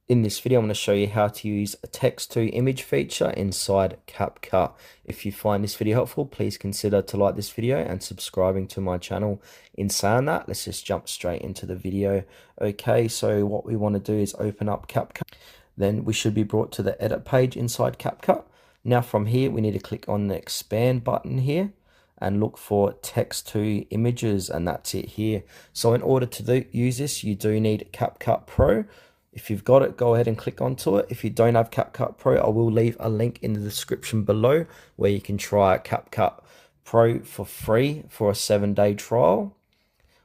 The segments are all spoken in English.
In this video, I'm going to show you how to use a text-to-image feature inside Capcut. If you find this video helpful, please consider to like this video and subscribing to my channel. In saying that, let's just jump straight into the video. Okay, so what we want to do is open up Capcut. Then we should be brought to the edit page inside Capcut. Now from here, we need to click on the expand button here and look for text to images, and that's it here. So in order to use this, you do need Capcut Pro. If you've got it, go ahead and click onto it. If you don't have Capcut Pro, I will leave a link in the description below where you can try Capcut Pro for free for a 7-day trial.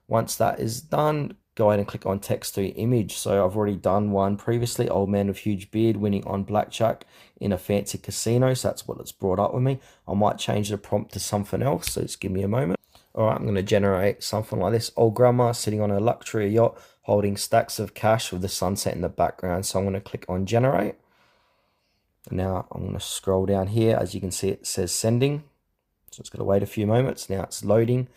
Once that is done, go ahead and click on text to image. So I've already done one previously, old man with huge beard winning on blackjack in a fancy casino. So that's what it's brought up with me. I might change the prompt to something else, so just give me a moment. All right, I'm going to generate something like this. Old grandma sitting on a luxury yacht holding stacks of cash with the sunset in the background. So I'm going to click on generate. Now I'm going to scroll down here. As you can see, it says sending. So it's going to wait a few moments. Now it's loading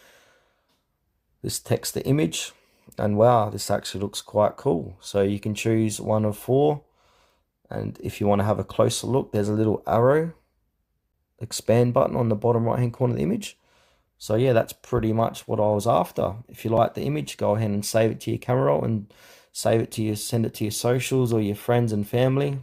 this text to image. And wow, this actually looks quite cool. So you can choose one of 4. And if you want to have a closer look, there's a little arrow expand button on the bottom right hand corner of the image. So yeah, that's pretty much what I was after. If you like the image, go ahead and save it to your camera roll and send it to your socials or your friends and family.